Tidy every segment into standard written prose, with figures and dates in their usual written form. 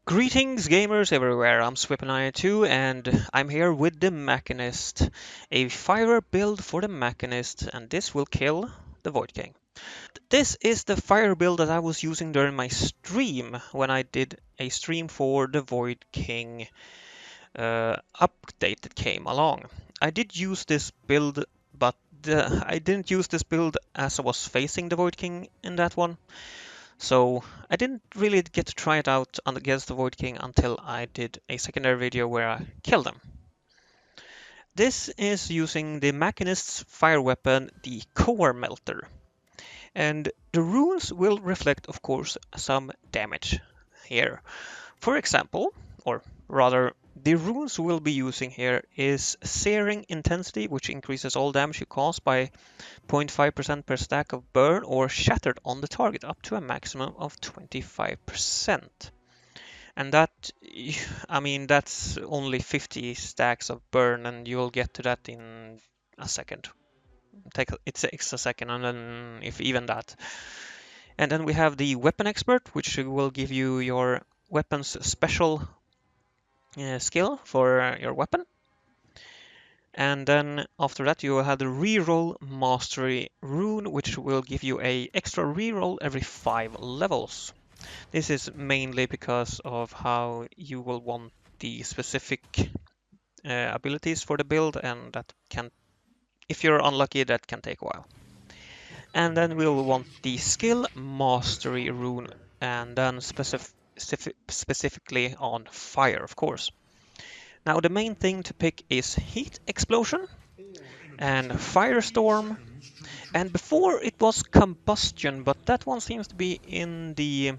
Greetings gamers everywhere, I'm Swippeneye2 and I'm here with the Machinist, a fire build for the Machinist, and this will kill the Void King. This is the fire build that I was using during my stream when I did a stream for the Void King update that came along. I did use this build, but I didn't use this build as I was facing the Void King in that one. So I didn't really get to try it out against the Void King until I did a secondary video where I killed him. This is using the Machinist's fire weapon, the Core Melter. And the runes will reflect, of course, some damage here. For example, or rather, the runes we'll be using here is Searing Intensity, which increases all damage you cause by 0.5% per stack of burn or shattered on the target up to a maximum of 25%. And that, I mean, that's only 50 stacks of burn, and you'll get to that in a second. It takes a second, and then if even that. And then we have the Weapon Expert, which will give you your weapon's special skill for your weapon. And then after that you will have the Reroll Mastery rune, which will give you a extra reroll every 5 levels. This is mainly because of how you will want the specific abilities for the build, and that can, if you're unlucky, that can take a while. And then we'll want the Skill Mastery rune, and then specifically on fire, of course. Now the main thing to pick is Heat Explosion and Firestorm, and before it was Combustion, but that one seems to be in the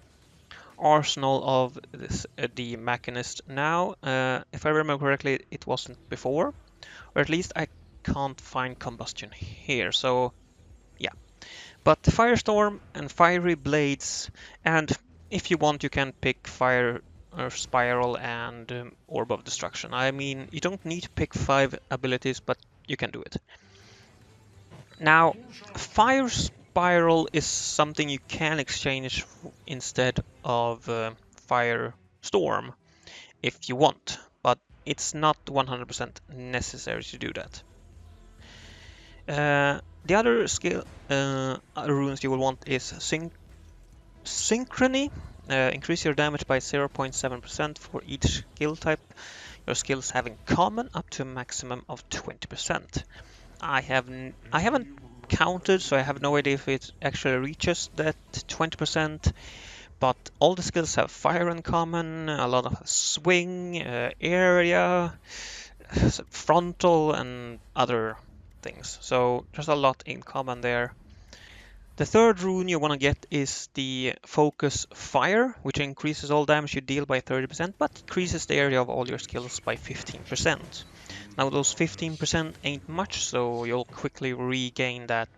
arsenal of this, the Machinist now. If I remember correctly, it wasn't before, or at least I can't find Combustion here, so yeah. But Firestorm and Fiery Blades, and if you want you can pick Fire or Spiral and Orb of Destruction. I mean, you don't need to pick 5 abilities, but you can do it. Now, Fire Spiral is something you can exchange instead of Fire Storm if you want, but it's not 100% necessary to do that. The other skill runes you will want is Synchrony. Increase your damage by 0.7% for each skill type your skills have in common, up to a maximum of 20%. I haven't counted, so I have no idea if it actually reaches that 20%. But all the skills have fire in common, a lot of swing, area, frontal, and other things. So there's a lot in common there. The third rune you want to get is the Focus Fire, which increases all damage you deal by 30%, but decreases the area of all your skills by 15%. Now those 15% ain't much, so you'll quickly regain that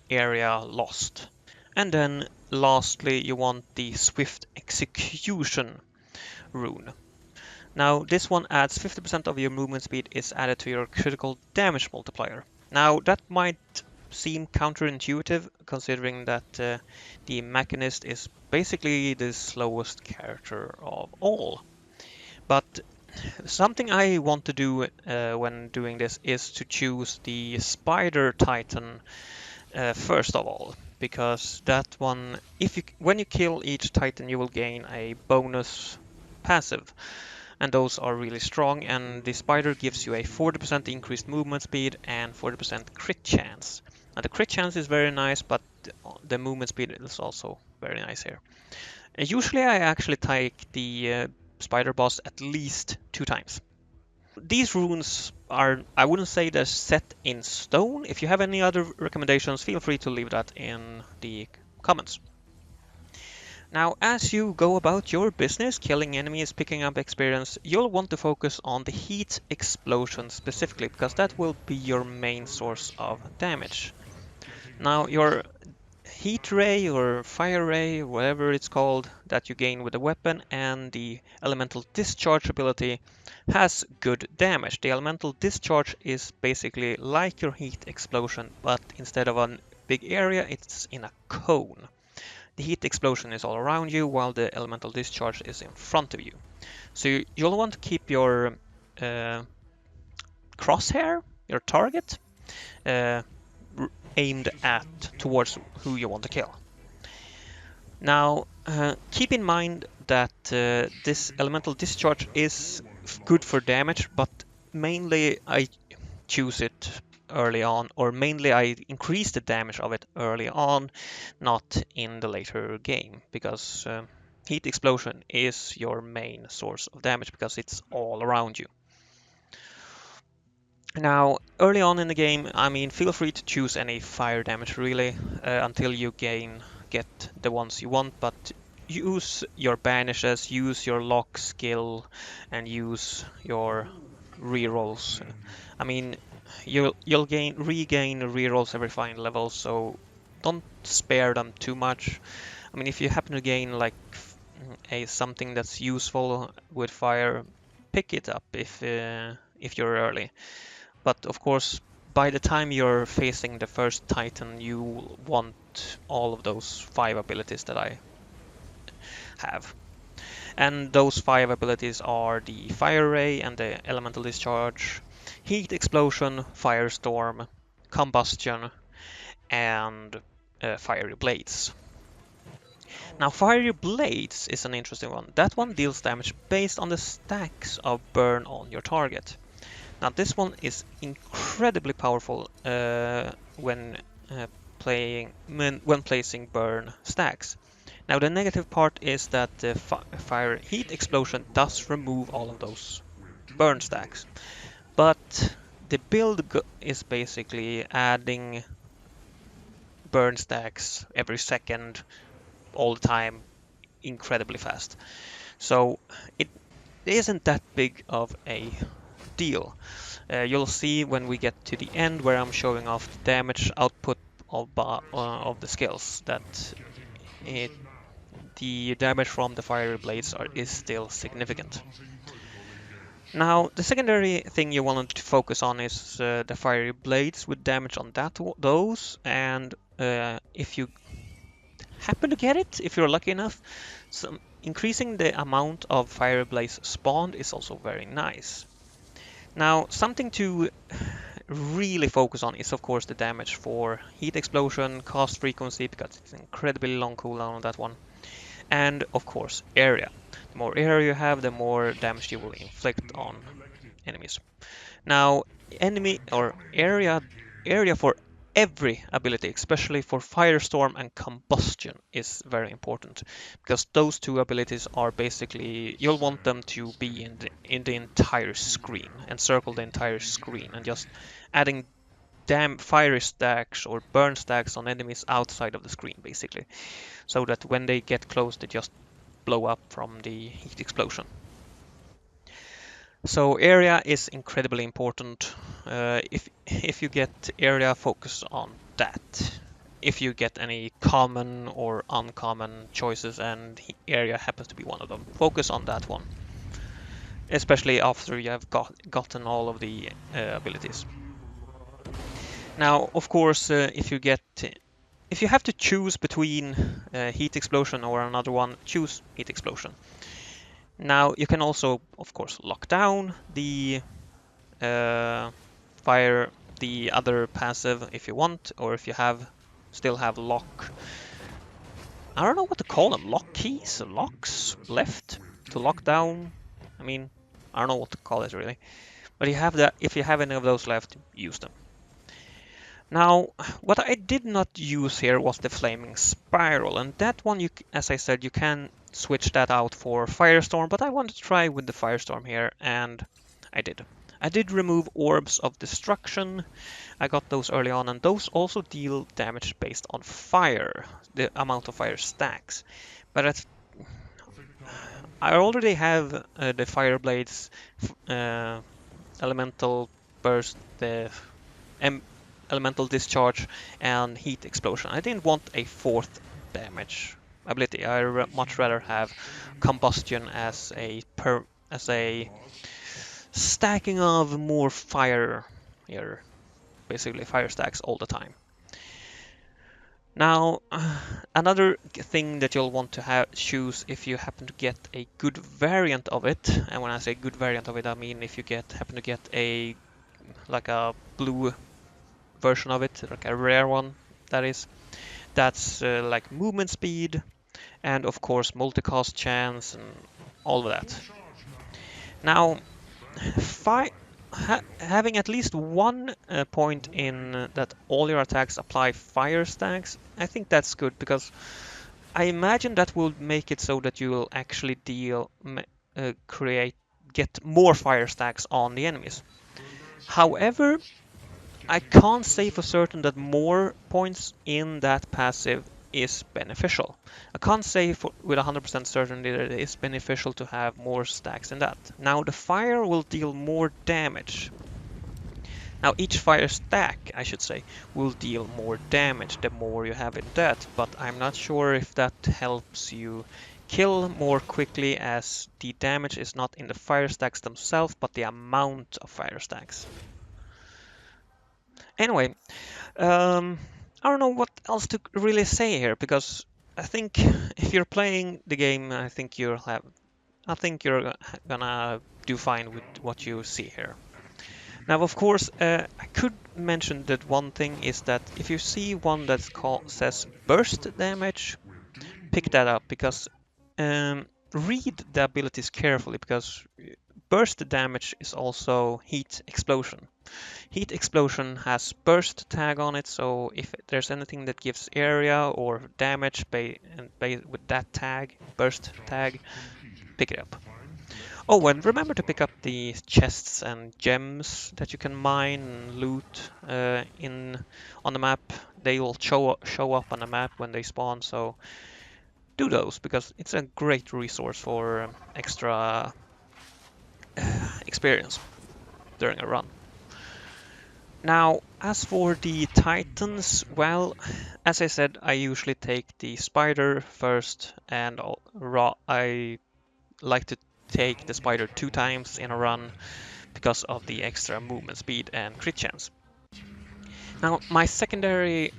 area lost. And then lastly you want the Swift Execution rune. Now this one adds 50% of your movement speed is added to your critical damage multiplier. Now that might seem counterintuitive, considering that the Machinist is basically the slowest character of all. But something I want to do when doing this is to choose the Spider Titan first of all, because that one, when you kill each Titan, you will gain a bonus passive. And those are really strong, and the Spider gives you a 40% increased movement speed and 40% crit chance. Now the crit chance is very nice, but the movement speed is also very nice here. Usually I actually take the Spider boss at least 2 times. These runes are, I wouldn't say they're set in stone. If you have any other recommendations, feel free to leave that in the comments. Now, as you go about your business, killing enemies, picking up experience, you'll want to focus on the heat explosion specifically, because that will be your main source of damage. Now, your heat ray or fire ray, whatever it's called, that you gain with the weapon, and the elemental discharge ability has good damage. The elemental discharge is basically like your heat explosion, but instead of a big area, it's in a cone. the heat explosion is all around you while the elemental discharge is in front of you. So you'll want to keep your crosshair, your target, uh, aimed at towards who you want to kill. Now, keep in mind that this elemental discharge is good for damage, but mainly I choose it early on, or mainly I increase the damage of it early on, not in the later game, because heat explosion is your main source of damage because it's all around you. Now, early on in the game, I mean, feel free to choose any fire damage really until you get the ones you want, but use your banishes, use your lock skill, and use your rerolls. I mean, you'll regain rerolls every 5 levels, so don't spare them too much. I mean, if you happen to gain like something that's useful with fire, pick it up if you're early. But of course, by the time you're facing the first Titan, you want all of those 5 abilities that I have. And those 5 abilities are the Fire Ray and the Elemental Discharge, Heat Explosion, Firestorm, Combustion, and Fiery Blades. Now, Fiery Blades is an interesting one. That one deals damage based on the stacks of burn on your target. Now this one is incredibly powerful when placing burn stacks. Now the negative part is that the fire heat explosion does remove all of those burn stacks, but the build is basically adding burn stacks every second, all the time, incredibly fast. So it isn't that big of a deal. You'll see when we get to the end where I'm showing off the damage output of the skills that the damage from the fiery blades is still significant. Now, the secondary thing you want to focus on is the fiery blades with damage on those, and if you happen to get it, if you're lucky enough, increasing the amount of fiery blades spawned is also very nice. Now, something to really focus on is of course the damage for heat explosion, cast frequency, because it's an incredibly long cooldown on that one, and of course area. The more area you have, the more damage you will inflict on enemies. Now, enemy or area for every ability, especially for Firestorm and Combustion, is very important, because those 2 abilities are basically, you'll want them to be in the entire screen, encircle the entire screen, and just adding fire stacks or burn stacks on enemies outside of the screen, basically, so that when they get close, they just blow up from the heat explosion. So area is incredibly important. If you get area, focus on that. If you get any common or uncommon choices and area happens to be one of them, focus on that one. Especially after you have gotten all of the abilities. Now, of course, if you have to choose between heat explosion or another one, choose heat explosion. Now you can also, of course, lock down the fire, the other passive if you want, or if you still have lock. I don't know what to call them. Lock keys, locks left to lock down. I mean, I don't know what to call it really. But you have that. If you have any of those left, use them. Now, what I did not use here was the Flaming Spiral, and that one, as I said, you can switch that out for Firestorm, but I wanted to try with the Firestorm here, and I did. I did remove Orbs of Destruction. I got those early on, and those also deal damage based on fire, the amount of fire stacks. But I already have the Fire Blades, Elemental Burst, the Elemental Discharge, and Heat Explosion. I didn't want a 4th damage ability. I much rather have Combustion as a stacking of more fire here, basically fire stacks all the time. Now, another thing that you'll want to choose if you happen to get a good variant of it, and when I say good variant of it, I mean if you happen to get a like a blue version of it, like a rare one, that is. That's like movement speed, and of course multicast chance and all of that. Now, having at least one point in that all your attacks apply fire stacks, I think that's good because I imagine that will make it so that you will actually get more fire stacks on the enemies. However, I can't say for certain that more points in that passive is beneficial. I can't say with 100% certainty that it is beneficial to have more stacks in that. Now the fire will deal more damage. Now each fire stack, I should say, will deal more damage the more you have in that, but I'm not sure if that helps you kill more quickly as the damage is not in the fire stacks themselves, but the amount of fire stacks. Anyway, I don't know what else to really say here because I think if you're playing the game, I think you're gonna do fine with what you see here. Now, of course, I could mention that one thing is that if you see one that says burst damage, pick that up because read the abilities carefully because burst damage is also heat explosion. Heat explosion has burst tag on it, so if there's anything that gives area or damage with that tag, burst tag, pick it up. Oh, and remember to pick up the chests and gems that you can mine and loot on the map. They will show up on the map when they spawn, so do those because it's a great resource for extra experience during a run. Now, as for the Titans, well, as I said, I usually take the Spider first, and I like to take the Spider 2 times in a run because of the extra movement speed and crit chance. Now, my secondary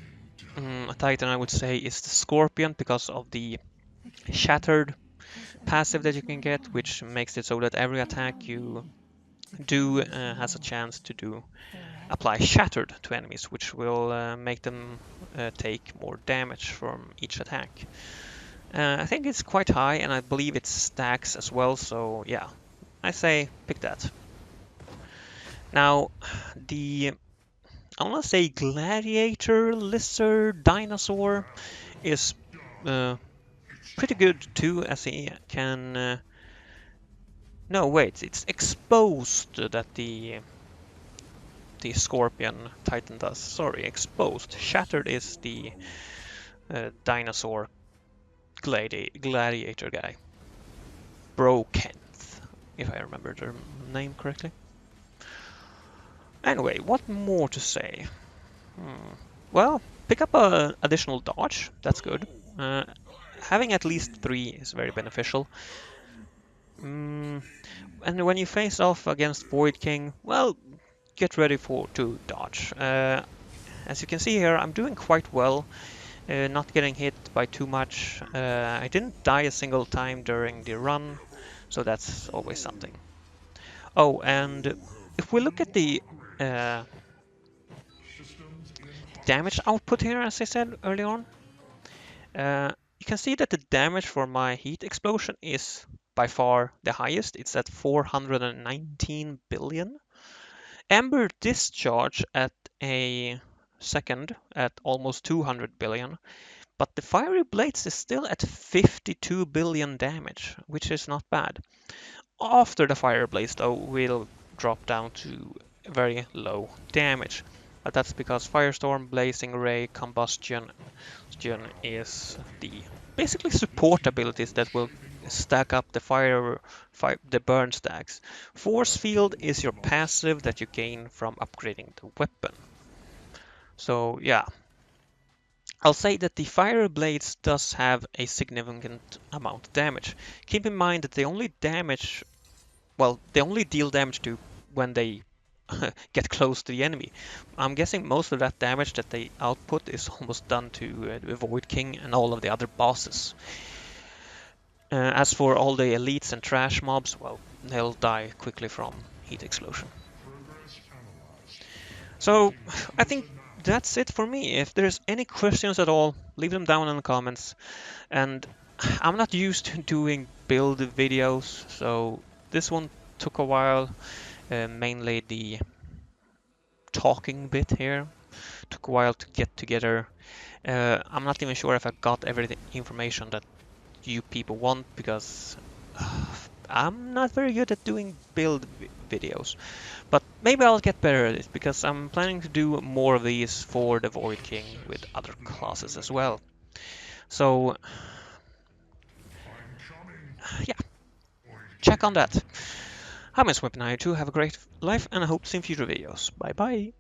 Titan, I would say, is the Scorpion because of the Shattered passive that you can get, which makes it so that every attack you do has a chance to apply Shattered to enemies, which will make them take more damage from each attack. I think it's quite high, and I believe it stacks as well, so yeah, I say pick that. Now, I want to say Gladiator, Lizard, Dinosaur is pretty good too, as he can... no, wait, it's exposed that the Scorpion Titan does. Sorry, exposed. Shattered is the dinosaur gladiator guy. Brokenth, if I remember the name correctly. Anyway, what more to say? Well, pick up an additional dodge. That's good. Having at least 3 is very beneficial. And when you face off against Void King, well, get ready to dodge. As you can see here, I'm doing quite well. Not getting hit by too much. I didn't die a single time during the run, so that's always something. Oh, and if we look at the damage output here, as I said earlier on, you can see that the damage for my heat explosion is by far the highest. It's at 419 billion. Ember discharge at a second at almost 200 billion. But the Fiery Blades is still at 52 billion damage, which is not bad. After the Fire Blades, though, will drop down to very low damage. But that's because Firestorm, Blazing Ray, Combustion is the basically support abilities that will stack up the burn stacks. Force Field is your passive that you gain from upgrading the weapon. So yeah, I'll say that the Fire Blades does have a significant amount of damage. Keep in mind that they only deal damage to when they get close to the enemy. I'm guessing most of that damage that they output is almost done to the Void King and all of the other bosses. As for all the elites and trash mobs, well, they'll die quickly from heat explosion. So I think that's it for me. If there's any questions at all, leave them down in the comments. And I'm not used to doing build videos, so this one took a while. Mainly the talking bit here took a while to get together. I'm not even sure if I got every information that you people want, because I'm not very good at doing build videos. But maybe I'll get better at it, because I'm planning to do more of these for the Void King with other classes as well. So yeah, check on that. I'm Miss Weapon 2, have a great life, and I hope to see you in future videos. Bye bye!